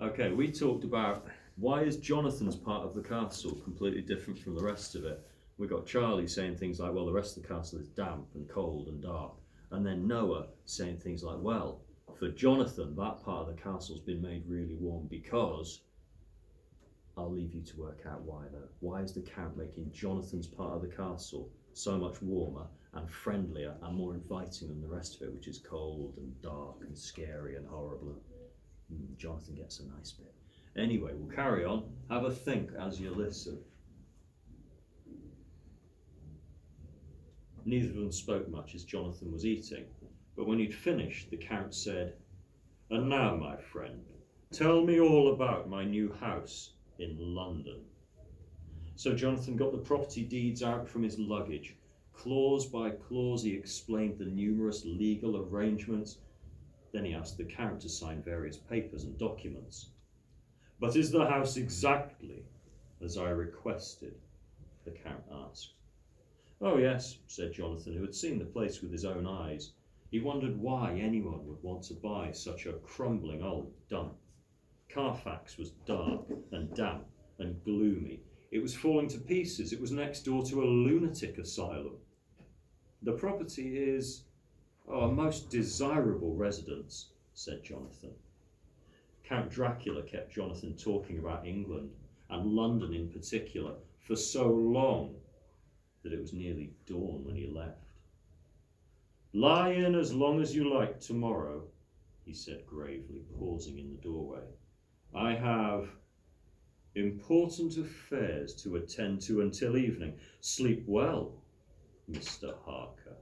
Okay, we talked about why is Jonathan's part of the castle completely different from the rest of it. We got Charlie saying things like, well, the rest of the castle is damp and cold and dark. And then Noah saying things like, well, for Jonathan, that part of the castle's been made really warm because... I'll leave you to work out why though. Why is the Count making Jonathan's part of the castle so much warmer and friendlier and more inviting than the rest of it, which is cold and dark and scary and horrible? Jonathan gets a nice bit. Anyway, we'll carry on. Have a think as you listen. Neither of them spoke much as Jonathan was eating, but when he'd finished, the Count said, "And now, my friend, tell me all about my new house in London." So Jonathan got the property deeds out from his luggage. Clause by clause he explained the numerous legal arrangements. Then he asked the Count to sign various papers and documents. "But is the house exactly as I requested?" the Count asked. "Oh yes," said Jonathan, who had seen the place with his own eyes. He wondered why anyone would want to buy such a crumbling old dump. Carfax was dark and damp and gloomy. It was falling to pieces. It was next door to a lunatic asylum. "The property is a most desirable residence," said Jonathan. Count Dracula kept Jonathan talking about England, and London in particular, for so long that it was nearly dawn when he left. "Lie in as long as you like tomorrow," he said gravely, pausing in the doorway. "I have important affairs to attend to until evening. Sleep well, Mr. Harker."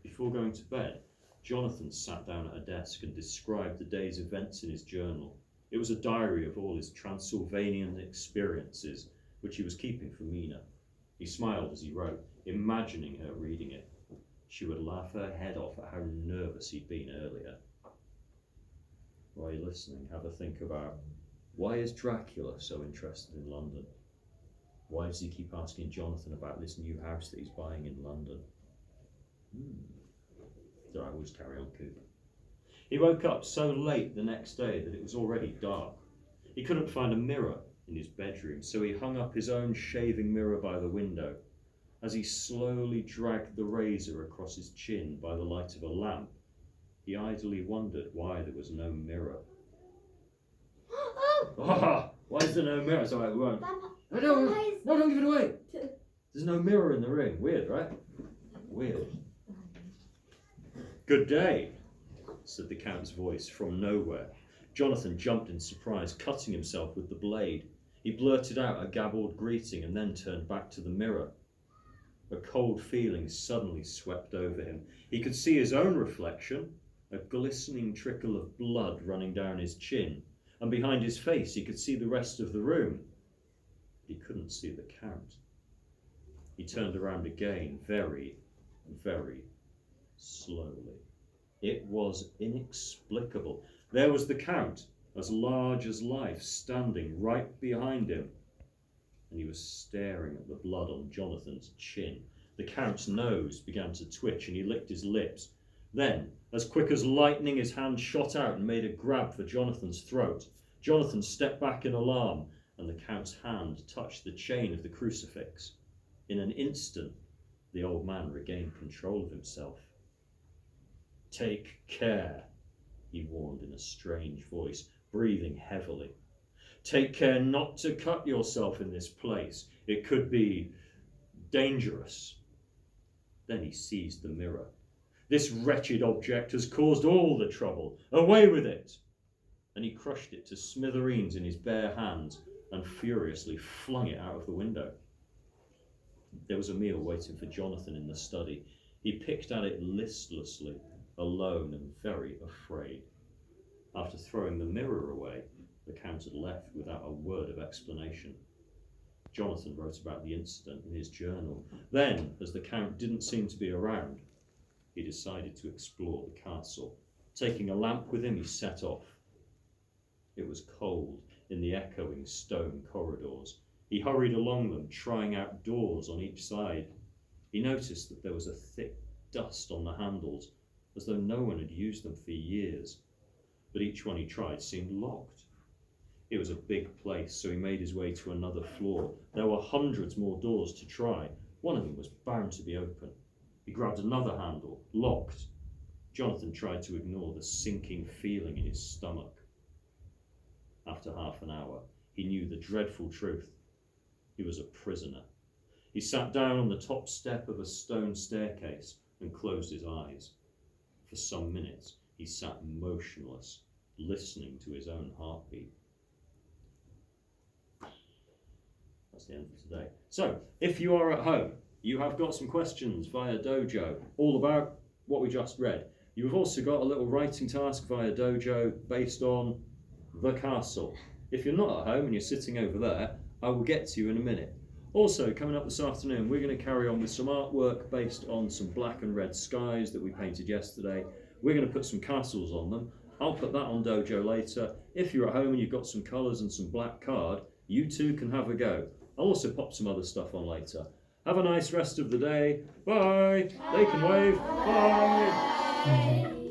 Before going to bed, Jonathan sat down at a desk and described the day's events in his journal. It was a diary of all his Transylvanian experiences, which he was keeping for Mina. He smiled as he wrote, imagining her reading it. She would laugh her head off at how nervous he'd been earlier. While you're listening, have a think about, why is Dracula so interested in London? Why does he keep asking Jonathan about this new house that he's buying in London? So I always carry on, Cooper. He woke up so late the next day that it was already dark. He couldn't find a mirror in his bedroom, so he hung up his own shaving mirror by the window. As he slowly dragged the razor across his chin by the light of a lamp, he idly wondered why there was no mirror. Oh, why is there no mirror? It's all right, we won't. No, don't give it away. There's no mirror in the ring. Weird, right? Weird. "Good day," said the Count's voice from nowhere. Jonathan jumped in surprise, cutting himself with the blade. He blurted out a gabbled greeting and then turned back to the mirror. A cold feeling suddenly swept over him. He could see his own reflection, a glistening trickle of blood running down his chin, and behind his face he could see the rest of the room. He couldn't see the Count. He turned around again, very, very slowly. It was inexplicable. There was the Count, as large as life, standing right behind him, and he was staring at the blood on Jonathan's chin. The Count's nose began to twitch and he licked his lips. Then, as quick as lightning, his hand shot out and made a grab for Jonathan's throat. Jonathan stepped back in alarm, and the Count's hand touched the chain of the crucifix. In an instant, the old man regained control of himself. "Take care," he warned in a strange voice, breathing heavily. "Take care not to cut yourself in this place. It could be dangerous." Then he seized the mirror. "This wretched object has caused all the trouble. Away with it!" And he crushed it to smithereens in his bare hands and furiously flung it out of the window. There was a meal waiting for Jonathan in the study. He picked at it listlessly, alone and very afraid. After throwing the mirror away, the Count had left without a word of explanation. Jonathan wrote about the incident in his journal. Then, as the Count didn't seem to be around, he decided to explore the castle. Taking a lamp with him, he set off. It was cold in the echoing stone corridors. He hurried along them, trying out doors on each side. He noticed that there was a thick dust on the handles, as though no one had used them for years. but each one he tried seemed locked. It was a big place, so he made his way to another floor. There were hundreds more doors to try. One of them was bound to be open. He grabbed another handle, locked. Jonathan tried to ignore the sinking feeling in his stomach. After half an hour, he knew the dreadful truth. He was a prisoner. He sat down on the top step of a stone staircase and closed his eyes. For some minutes, he sat motionless, listening to his own heartbeat. That's the end for today. So, if you are at home, you have got some questions via Dojo, all about what we just read. You have also got a little writing task via Dojo based on the castle. If you're not at home and you're sitting over there, I will get to you in a minute. Also, coming up this afternoon, we're going to carry on with some artwork based on some black and red skies that we painted yesterday. We're going to put some castles on them. I'll put that on Dojo later. If you're at home and you've got some colours and some black card, you too can have a go. I'll also pop some other stuff on later. Have a nice rest of the day. Bye. They can wave. Bye.